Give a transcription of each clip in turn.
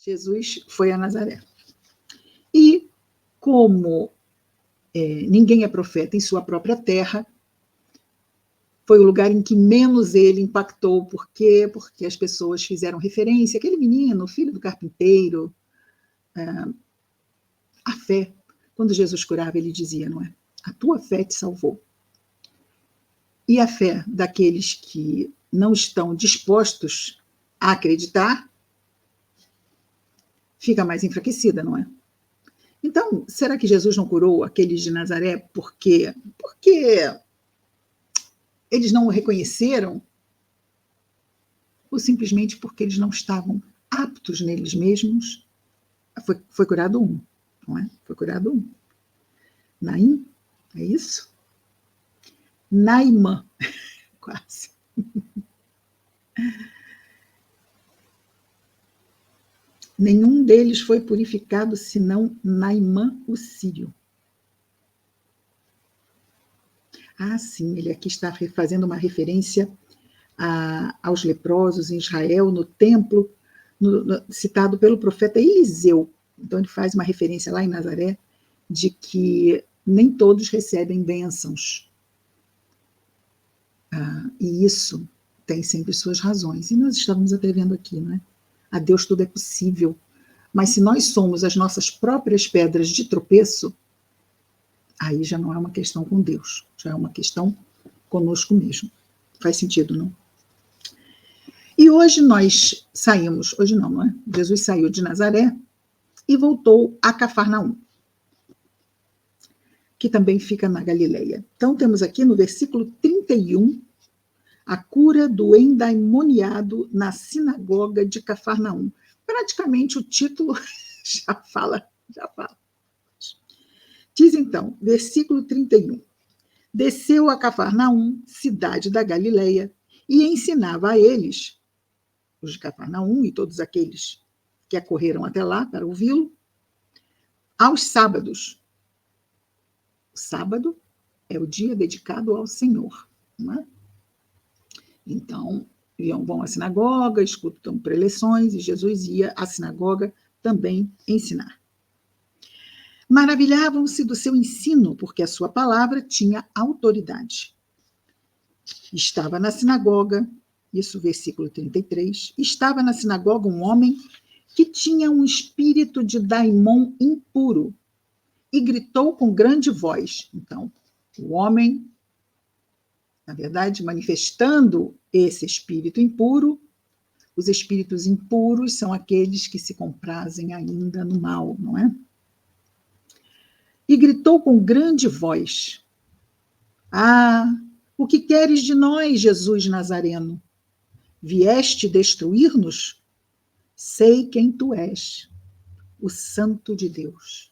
Jesus foi a Nazaré. E como ninguém é profeta em sua própria terra, foi o lugar em que menos ele impactou. Por quê? Porque as pessoas fizeram referência àquele menino, filho do carpinteiro. A fé, quando Jesus curava, ele dizia, não é? A tua fé te salvou. E a fé daqueles que não estão dispostos a acreditar fica mais enfraquecida, não é? Então, será que Jesus não curou aqueles de Nazaré porque eles não o reconheceram? Ou simplesmente porque eles não estavam aptos neles mesmos? Foi curado um, não é? Foi curado um. Naim, é isso? Naimã, quase. Nenhum deles foi purificado, senão Naimã, o sírio. Sim, ele aqui está fazendo uma referência aos leprosos em Israel, no templo, citado pelo profeta Eliseu. Então, ele faz uma referência lá em Nazaré, de que nem todos recebem bênçãos. E isso tem sempre suas razões. E nós estávamos até vendo aqui, não é? A Deus tudo é possível. Mas se nós somos as nossas próprias pedras de tropeço, aí já não é uma questão com Deus, já é uma questão conosco mesmo. Faz sentido, não? E hoje nós saímos, hoje não é? Jesus saiu de Nazaré e voltou a Cafarnaum, que também fica na Galileia. Então temos aqui no versículo 31, a cura do endemoniado na sinagoga de Cafarnaum. Praticamente o título já fala. Diz então, versículo 31. Desceu a Cafarnaum, cidade da Galileia, e ensinava a eles, os de Cafarnaum e todos aqueles que acorreram até lá para ouvi-lo, aos sábados. O sábado é o dia dedicado ao Senhor, não é? Então, vão à sinagoga, escutam preleções, e Jesus ia à sinagoga também ensinar. Maravilhavam-se do seu ensino, porque a sua palavra tinha autoridade. Estava na sinagoga, isso versículo 33, estava na sinagoga um homem que tinha um espírito de daimon impuro e gritou com grande voz. Então, o homem, na verdade, manifestando esse espírito impuro, os espíritos impuros são aqueles que se comprazem ainda no mal, não é? E gritou com grande voz: o que queres de nós, Jesus Nazareno? Vieste destruir-nos? Sei quem tu és, o Santo de Deus.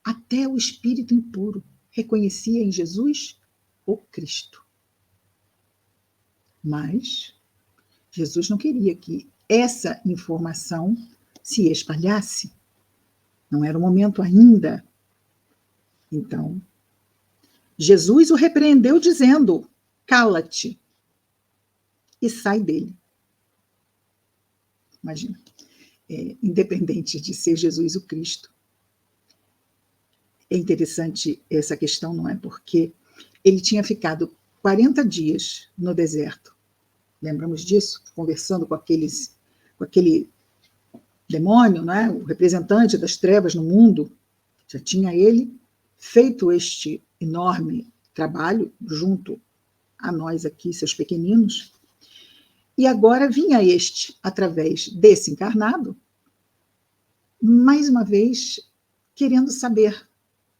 Até o espírito impuro reconhecia em Jesus o Cristo. Mas Jesus não queria que essa informação se espalhasse. Não era o momento ainda. Então, Jesus o repreendeu dizendo: cala-te e sai dele. Imagina, independente de ser Jesus o Cristo. É interessante essa questão, não é? Porque ele tinha ficado 40 dias no deserto. Lembramos disso? Conversando com aquele demônio, não é? O representante das trevas no mundo. Já tinha ele feito este enorme trabalho junto a nós aqui, seus pequeninos. E agora vinha este, através desse encarnado, mais uma vez, querendo saber.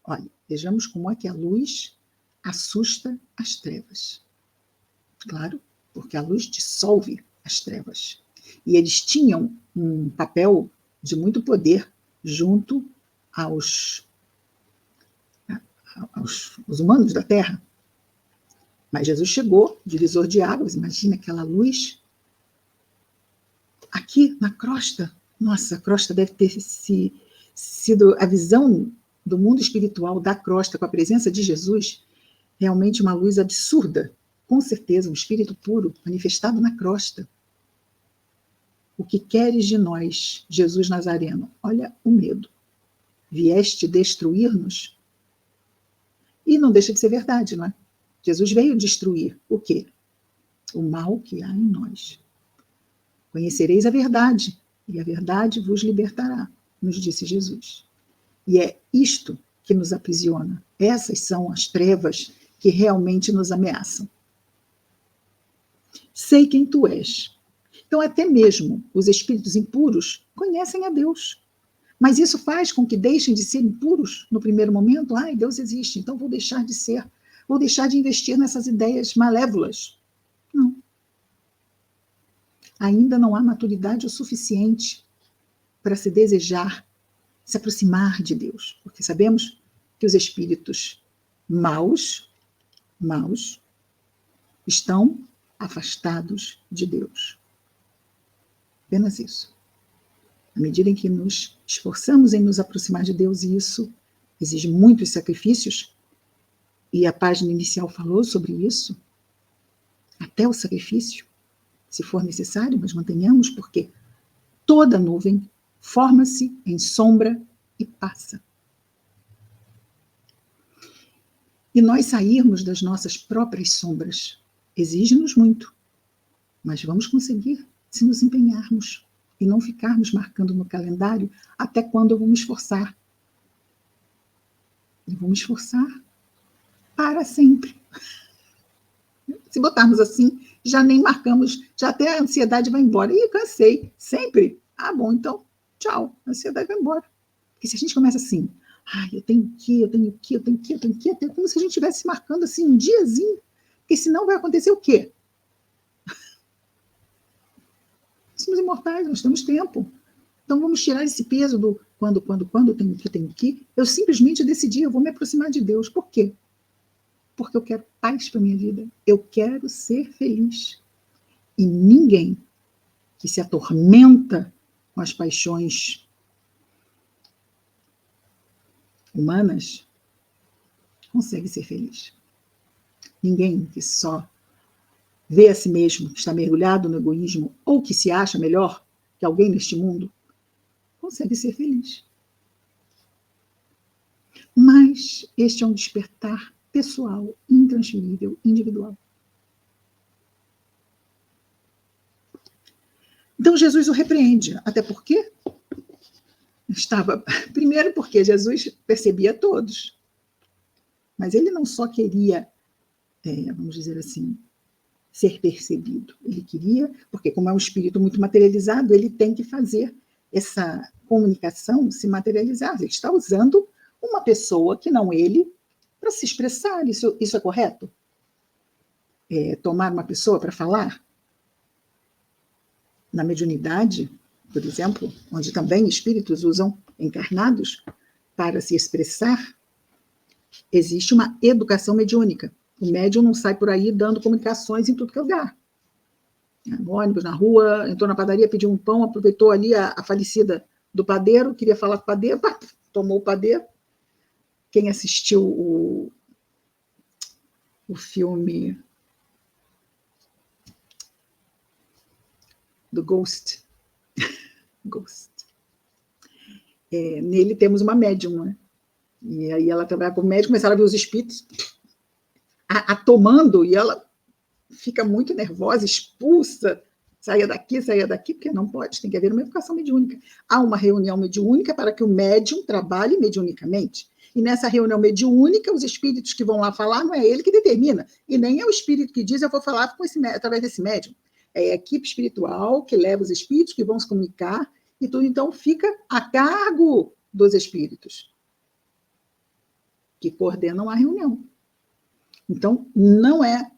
Olha, vejamos como é que a luz assusta as trevas. Claro, porque a luz dissolve as trevas. E eles tinham um papel de muito poder junto aos humanos da Terra. Mas Jesus chegou, divisor de águas, imagina aquela luz. Aqui na crosta, nossa, a crosta deve ter sido a visão do mundo espiritual da crosta com a presença de Jesus, realmente uma luz absurda, com certeza, um espírito puro manifestado na crosta. O que queres de nós, Jesus Nazareno? Olha o medo. Vieste destruir-nos? E não deixa de ser verdade, não é? Jesus veio destruir o quê? O mal que há em nós. Conhecereis a verdade, e a verdade vos libertará, nos disse Jesus. E é isto que nos aprisiona. Essas são as trevas que realmente nos ameaçam. Sei quem tu és. Então, até mesmo os espíritos impuros conhecem a Deus. Mas isso faz com que deixem de ser impuros no primeiro momento. Ai, Deus existe, então vou deixar de ser, vou deixar de investir nessas ideias malévolas. Não. Ainda não há maturidade o suficiente para se desejar se aproximar de Deus, porque sabemos que os espíritos maus estão afastados de Deus. Apenas isso. À medida em que nos esforçamos em nos aproximar de Deus, e isso exige muitos sacrifícios, e a página inicial falou sobre isso, até o sacrifício, se for necessário, mas mantenhamos, porque toda nuvem forma-se em sombra e passa. E nós sairmos das nossas próprias sombras exige-nos muito, mas vamos conseguir se nos empenharmos e não ficarmos marcando no calendário até quando eu vou me esforçar. Eu vou me esforçar para sempre. Se botarmos assim, já nem marcamos, já até a ansiedade vai embora. Ih, cansei, sempre. Ah, bom, então, tchau, a ansiedade vai embora. Porque se a gente começa assim, eu tenho que, até como se a gente estivesse marcando assim um diazinho, porque senão vai acontecer o quê? Somos imortais, nós temos tempo. Então vamos tirar esse peso do quando, tenho que. Eu simplesmente decidi, eu vou me aproximar de Deus. Por quê? Porque eu quero paz para a minha vida. Eu quero ser feliz. E ninguém que se atormenta com as paixões humanas consegue ser feliz. Ninguém que só vê a si mesmo, que está mergulhado no egoísmo, ou que se acha melhor que alguém neste mundo, consegue ser feliz. Mas este é um despertar pessoal, intransferível, individual. Então Jesus o repreende, até porque primeiro porque Jesus percebia todos, mas ele não só queria, vamos dizer assim, ser percebido, ele queria, porque como é um espírito muito materializado, ele tem que fazer essa comunicação se materializar. Ele está usando uma pessoa que não ele para se expressar. Isso é correto? Tomar uma pessoa para falar? Na mediunidade, por exemplo, onde também espíritos usam encarnados para se expressar, existe uma educação mediúnica. O médium não sai por aí dando comunicações em tudo que é lugar. No ônibus, na rua, entrou na padaria, pediu um pão, aproveitou ali a falecida do padeiro, queria falar com o padeiro, tomou o padeiro. Quem assistiu o filme do Ghost, nele temos uma médium, né? E aí ela trabalha como médium, começaram a ver os espíritos a tomando, e ela fica muito nervosa, expulsa, saia daqui, porque não pode, tem que haver uma educação mediúnica. Há uma reunião mediúnica para que o médium trabalhe mediunicamente. E nessa reunião mediúnica, os espíritos que vão lá falar, não é ele que determina, e nem é o espírito que diz, eu vou falar através desse médium. É a equipe espiritual que leva os espíritos, que vão se comunicar, e tudo então fica a cargo dos espíritos, que coordenam a reunião. Então, não é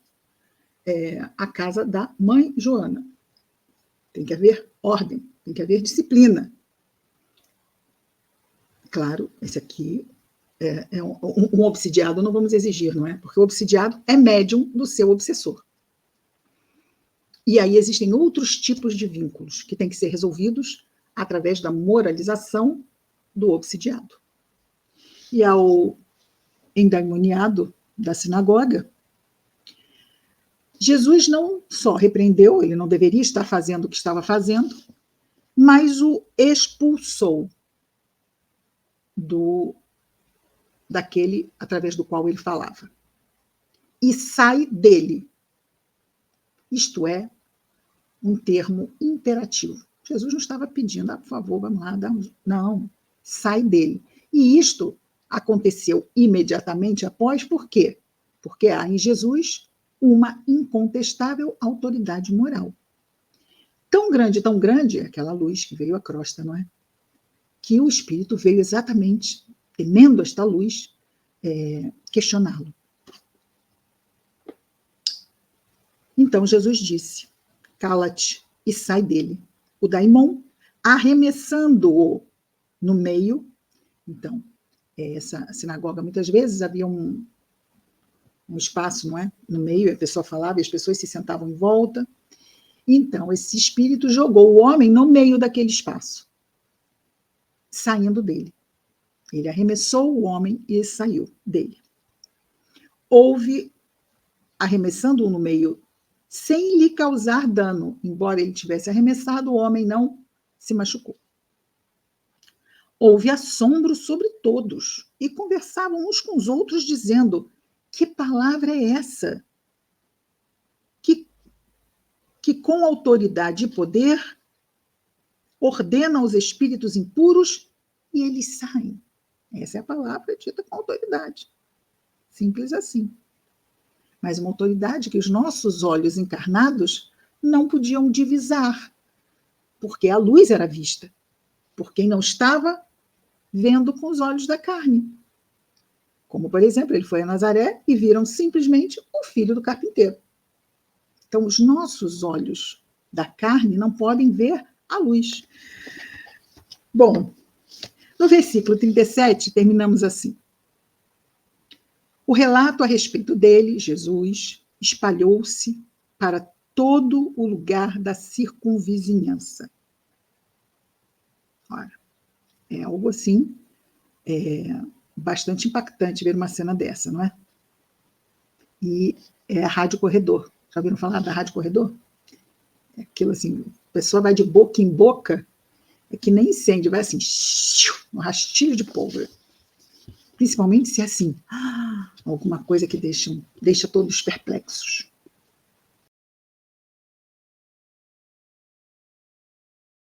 a casa da mãe Joana. Tem que haver ordem, tem que haver disciplina. Claro, esse aqui um obsidiado não vamos exigir, não é? Porque o obsidiado é médium do seu obsessor. E aí existem outros tipos de vínculos que têm que ser resolvidos através da moralização do obsidiado. E ao endemoniado da sinagoga, Jesus não só repreendeu, ele não deveria estar fazendo o que estava fazendo, mas o expulsou daquele através do qual ele falava. E sai dele. Isto é um termo imperativo. Jesus não estava pedindo, por favor, vamos lá, não, sai dele. E isto aconteceu imediatamente após, por quê? Porque há em Jesus uma incontestável autoridade moral. Tão grande, aquela luz que veio à crosta, não é? Que o Espírito veio exatamente, temendo esta luz, questioná-lo. Então Jesus disse, cala-te e sai dele. O daimon, arremessando-o no meio. Então, essa sinagoga, muitas vezes havia um espaço, não é? No meio, a pessoa falava e as pessoas se sentavam em volta. Então, esse espírito jogou o homem no meio daquele espaço, saindo dele. Ele arremessou o homem e saiu dele. Houve, arremessando-o no meio, sem lhe causar dano, embora ele tivesse arremessado, o homem não se machucou. Houve assombro sobre todos e conversavam uns com os outros, dizendo: que palavra é essa? Que com autoridade e poder ordena aos espíritos impuros e eles saem. Essa é a palavra dita com autoridade. Simples assim. Mas uma autoridade que os nossos olhos encarnados não podiam divisar, porque a luz era vista por quem não estava vendo com os olhos da carne. Como, por exemplo, ele foi a Nazaré e viram simplesmente o filho do carpinteiro. Então, os nossos olhos da carne não podem ver a luz. Bom, no versículo 37, terminamos assim. O relato a respeito dele, Jesus, espalhou-se para todo o lugar da circunvizinhança. Ora, é algo assim, bastante impactante ver uma cena dessa, não é? E é a Rádio Corredor. Já ouviram falar da Rádio Corredor? É aquilo assim, a pessoa vai de boca em boca, é que nem incêndio, vai assim, um rastilho de pólvora. Principalmente se é assim, alguma coisa que deixa todos perplexos.